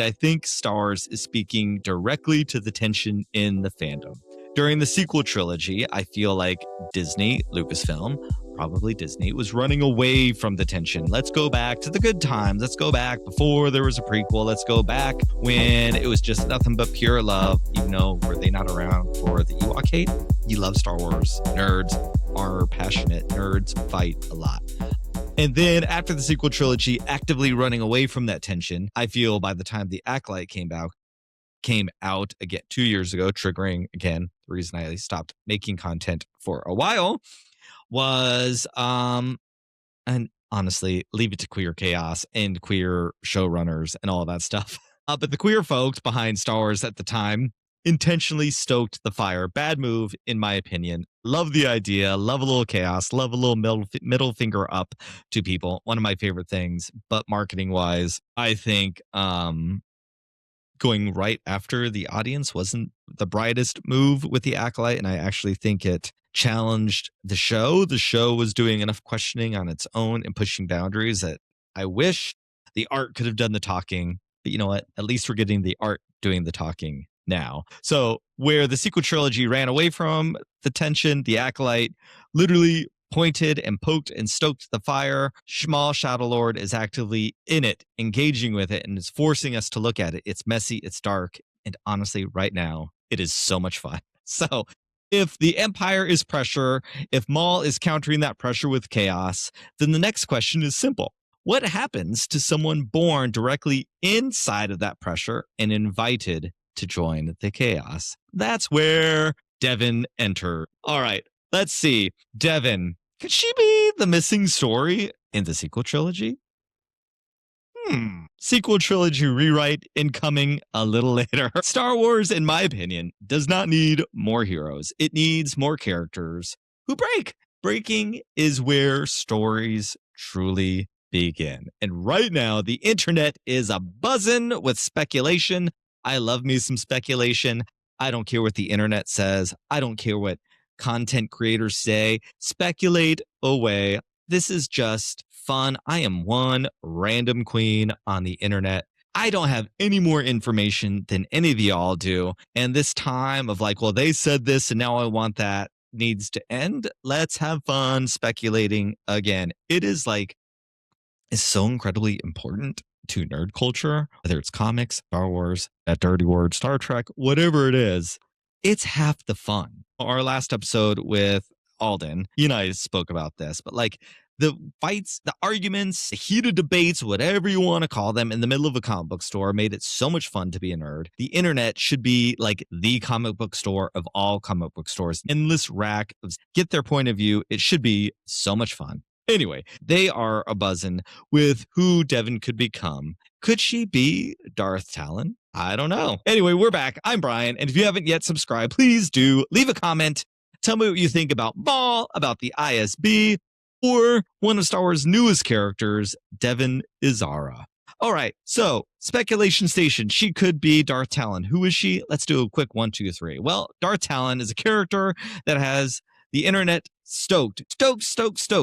I think Star Wars is speaking directly to the tension in the fandom. During the sequel trilogy, I feel like Disney, Lucasfilm, probably Disney, was running away from the tension. Let's go back to the good times. Let's go back before there was a prequel. Let's go back when it was just nothing but pure love, even though were they not around for the Ewok hate? You love Star Wars. Nerds are passionate. Nerds fight a lot. And then after the sequel trilogy, actively running away from that tension, I feel by the time the Acolyte came out again 2 years ago, triggering again the reason I stopped making content for a while was and honestly, leave it to queer chaos and queer showrunners and all that stuff. But the queer folks behind Star Wars at the time intentionally stoked the fire. Bad move, in my opinion. Love the idea, love a little chaos, love a little middle finger up to people. One of my favorite things, but marketing wise, I think going right after the audience wasn't the brightest move with the Acolyte, and I actually think it challenged the show. The show was doing enough questioning on its own and pushing boundaries that I wish the art could have done the talking. But you know what? At least we're getting the art doing the talking now. So where the sequel trilogy ran away from the tension, the Acolyte literally pointed and poked and stoked the fire. Maul Shadowlord is actively in it, engaging with it, and is forcing us to look at it. It's messy, it's dark, and honestly, right now, it is so much fun. So if the Empire is pressure, if Maul is countering that pressure with chaos, then the next question is simple. What happens to someone born directly inside of that pressure and invited to join the chaos? That's where Devon entered. All right, let's see. Devon, could she be the missing story in the sequel trilogy? Sequel trilogy rewrite incoming a little later. Star Wars, in my opinion, does not need more heroes. It needs more characters who break. Breaking is where stories truly begin. And right now, the internet is a buzzing with speculation. I love me some speculation. I don't care what the internet says. I don't care what content creators say. Speculate away. This is just fun. I am one random queen on the internet. I don't have any more information than any of y'all do. And this time of like, well, they said this and now I want that needs to end. Let's have fun speculating again. It is like, it's so incredibly important to nerd culture, whether it's comics, Star Wars, that dirty word, Star Trek, whatever it is. It's half the fun. Our last episode with Alden, you and I spoke about this, but like the fights, the arguments, the heated debates, whatever you want to call them in the middle of a comic book store made it so much fun to be a nerd. The internet should be like the comic book store of all comic book stores. Endless rack of get their point of view. It should be so much fun. Anyway, they are a buzzing with who Devon could become. Could she be Darth Talon? I don't know. Anyway, we're back. I'm Brian. And if you haven't yet subscribed, please do leave a comment. Tell me what you think about Maul, about the ISB, or one of Star Wars' newest characters, Devon Izara. All right, so speculation station. She could be Darth Talon. Who is she? Let's do a quick 1, 2, 3. Well, Darth Talon is a character that has the internet stoked.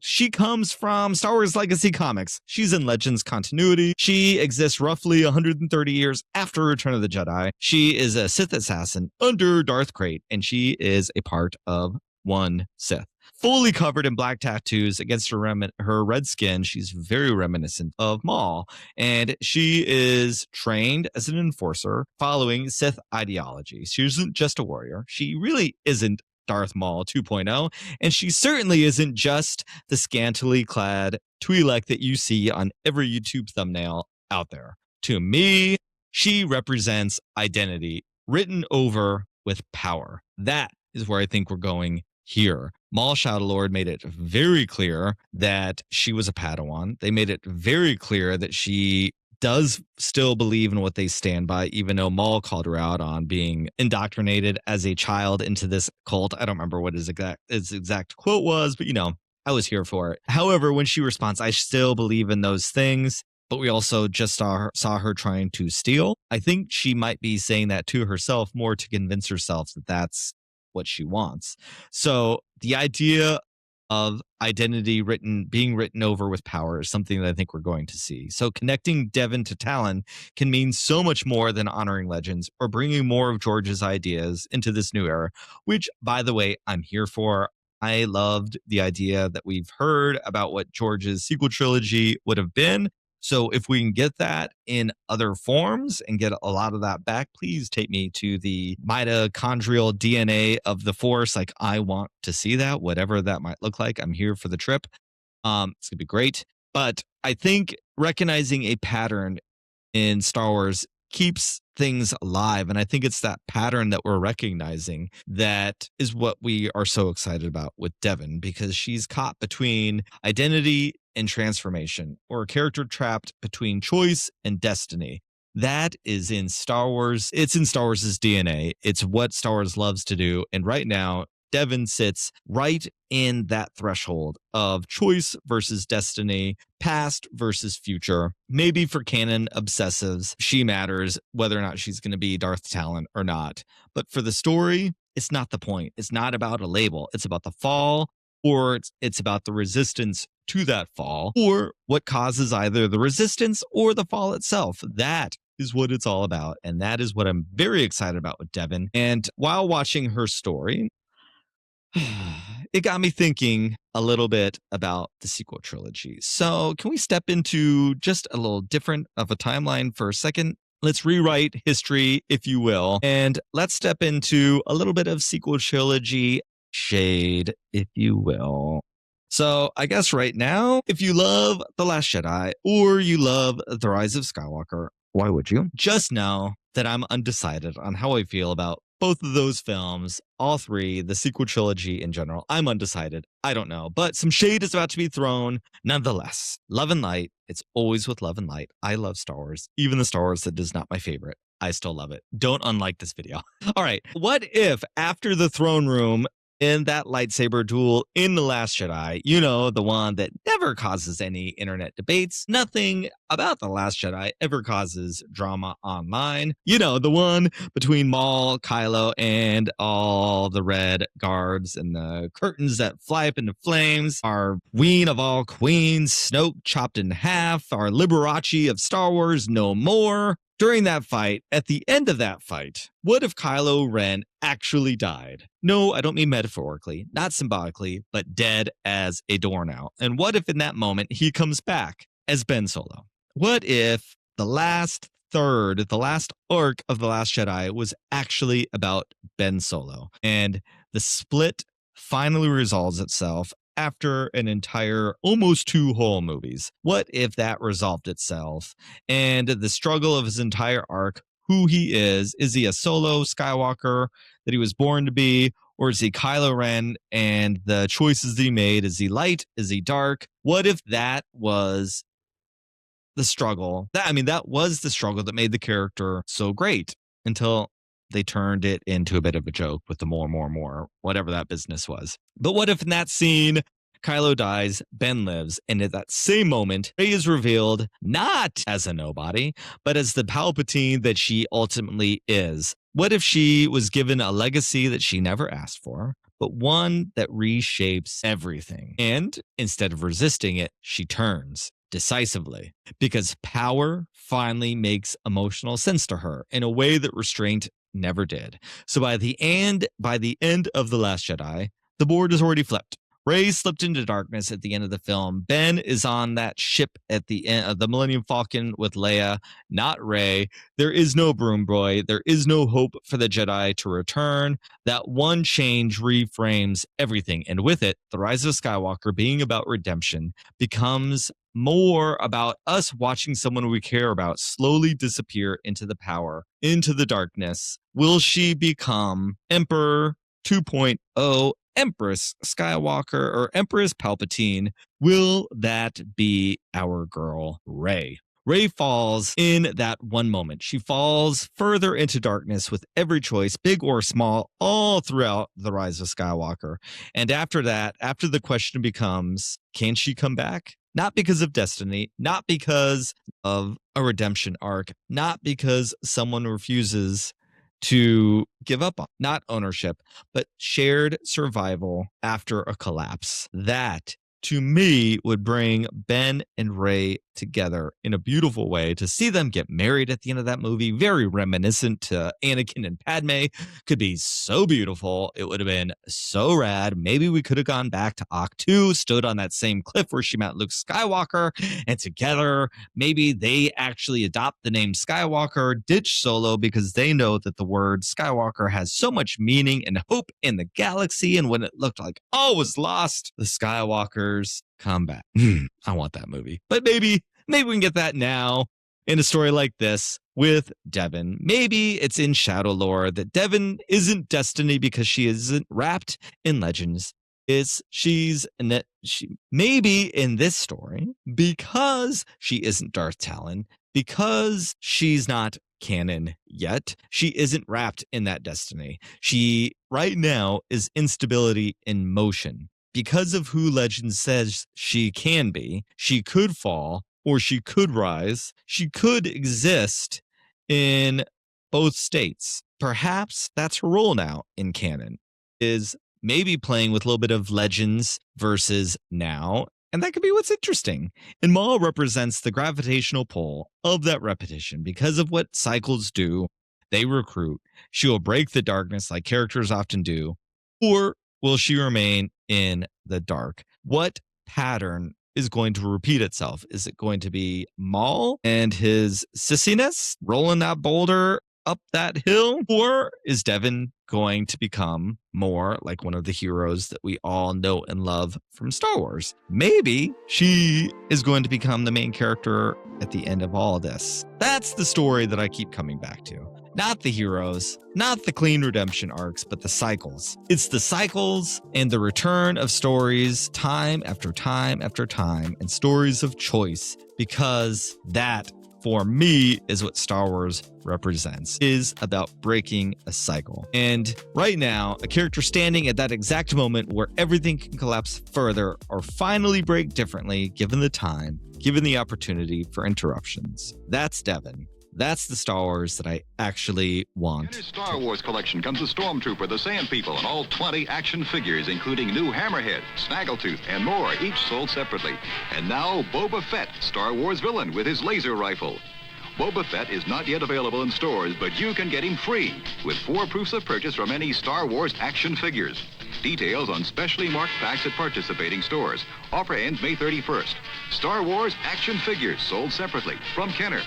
She comes from Star Wars Legacy Comics. She's in Legends continuity. She exists roughly 130 years after Return of the Jedi. She is a Sith assassin under Darth Krayt, and she is a part of one Sith. Fully covered in black tattoos against her red skin. She's very reminiscent of Maul, and she is trained as an enforcer following Sith ideology. She isn't just a warrior. She really isn't Darth Maul 2.0, and she certainly isn't just the scantily clad Twi'lek that you see on every YouTube thumbnail out there. To me, she represents identity written over with power. That is where I think we're going here. Maul Shadowlord made it very clear that she was a Padawan. They made it very clear that she does still believe in what they stand by, even though Maul called her out on being indoctrinated as a child into this cult. I don't remember what his exact quote was, but you know, I was here for it. However, when she responds, I still believe in those things, but we also just saw her trying to steal. I think she might be saying that to herself more to convince herself that that's what she wants. So the idea of identity being written over with power is something that I think we're going to see. So connecting Devon to Talon can mean so much more than honoring legends or bringing more of George's ideas into this new era, which, by the way, I'm here for. I loved the idea that we've heard about what George's sequel trilogy would have been. So if we can get that in other forms and get a lot of that back, please take me to the mitochondrial DNA of the Force. Like, I want to see that, whatever that might look like. I'm here for the trip. It's gonna be great. But I think recognizing a pattern in Star Wars keeps things alive. And I think it's that pattern that we're recognizing that is what we are so excited about with Devon, because she's caught between identity and transformation, or a character trapped between choice and destiny. That is in Star Wars. It's in Star Wars' DNA. It's what Star Wars loves to do. And right now, Devon sits right in that threshold of choice versus destiny, past versus future. Maybe for canon obsessives, she matters whether or not she's going to be Darth Talon or not. But for the story, it's not the point. It's not about a label. It's about the fall, or it's about the resistance to that fall, or what causes either the resistance or the fall itself. That is what it's all about. And that is what I'm very excited about with Devon. And while watching her story, it got me thinking a little bit about the sequel trilogy. So, can we step into just a little different of a timeline for a second? Let's rewrite history, if you will, and let's step into a little bit of sequel trilogy shade, if you will. So, I guess right now, if you love The Last Jedi or you love The Rise of Skywalker, why would you? Just know that I'm undecided on how I feel about both of those films, all three, the sequel trilogy in general. I'm undecided. I don't know. But some shade is about to be thrown. Nonetheless, love and light. It's always with love and light. I love Star Wars. Even the Star Wars that is not my favorite, I still love it. Don't unlike this video. All right. What if after the throne room in that lightsaber duel in The Last Jedi, you know, the one that never causes any internet debates, nothing about The Last Jedi ever causes drama online, you know, the one between Maul, Kylo, and all the red guards and the curtains that fly up into flames, our queen of all queens, Snoke chopped in half, our Liberace of Star Wars no more. During that fight, at the end of that fight, what if Kylo Ren actually died? No, I don't mean metaphorically, not symbolically, but dead as a doornail. And what if in that moment he comes back as Ben Solo? What if the last third, the last arc of The Last Jedi was actually about Ben Solo, and the split finally resolves itself after an entire almost 2 whole movies? What if that resolved itself and the struggle of his entire arc, who he is he a solo Skywalker that he was born to be, or is he Kylo Ren and the choices that he made? Is he light? Is he dark? What if that was the struggle? That was the struggle that made the character so great until they turned it into a bit of a joke with the more, whatever that business was. But what if in that scene, Kylo dies, Ben lives, and at that same moment, Rey is revealed not as a nobody, but as the Palpatine that she ultimately is? What if she was given a legacy that she never asked for, but one that reshapes everything? And instead of resisting it, she turns decisively, because power finally makes emotional sense to her in a way that restraint never did. So by the end of The Last Jedi, the board is already flipped. Rey slipped into darkness at the end of the film. Ben is on that ship at the end of the Millennium Falcon with Leia, not Rey. There is no Broom Boy. There is no hope for the Jedi to return. That one change reframes everything. And with it, The Rise of Skywalker being about redemption becomes more about us watching someone we care about slowly disappear into the power, into the darkness. Will she become Emperor 2.0, Empress Skywalker, or Empress Palpatine? Will that be our girl, Rey? Rey falls in that one moment. She falls further into darkness with every choice, big or small, all throughout The Rise of Skywalker. And after that, after the question becomes, can she come back? Not because of destiny, not because of a redemption arc, not because someone refuses to give up on. Not ownership, but shared survival after a collapse. That, to me, would bring Ben and Rey together in a beautiful way. To see them get married at the end of that movie, very reminiscent to Anakin and Padme, could be so beautiful. It would have been so rad. Maybe we could have gone back to Octu, stood on that same cliff where she met Luke Skywalker, and together, maybe they actually adopt the name Skywalker, ditch Solo because they know that the word Skywalker has so much meaning and hope in the galaxy. And when it looked like all was lost, the Skywalkers come back. I want that movie. But maybe we can get that now in a story like this with Devon. Maybe it's in Shadowlord that Devon isn't Destiny because she isn't wrapped in legends. Maybe in this story, because she isn't Darth Talon, because she's not canon yet, she isn't wrapped in that destiny. She right now is instability in motion. Because of who legend says she can be, she could fall or she could rise. She could exist in both states. Perhaps that's her role now in canon, is maybe playing with a little bit of legends versus now. And that could be what's interesting. And Maul represents the gravitational pull of that repetition. Because of what cycles do, they recruit. She will break the darkness like characters often do. Or will she remain in the dark? What pattern is going to repeat itself? Is it going to be Maul and his sissiness rolling that boulder up that hill? Or is Devon going to become more like one of the heroes that we all know and love from Star Wars? Maybe she is going to become the main character at the end of all this. That's the story that I keep coming back to. Not the heroes, not the clean redemption arcs, but the cycles. It's the cycles and the return of stories time after time after time, and stories of choice, because that, for me, is what Star Wars represents, is about breaking a cycle. And right now, a character standing at that exact moment where everything can collapse further or finally break differently, given the time, given the opportunity for interruptions. That's Devon. That's the Star Wars that I actually want. In his Star Wars collection comes the Stormtrooper, the Sand People, and all 20 action figures, including new Hammerhead, Snaggletooth, and more, each sold separately. And now, Boba Fett, Star Wars villain with his laser rifle. Boba Fett is not yet available in stores, but you can get him free with 4 proofs of purchase from any Star Wars action figures. Details on specially marked packs at participating stores. Offer ends May 31st. Star Wars action figures sold separately from Kenner.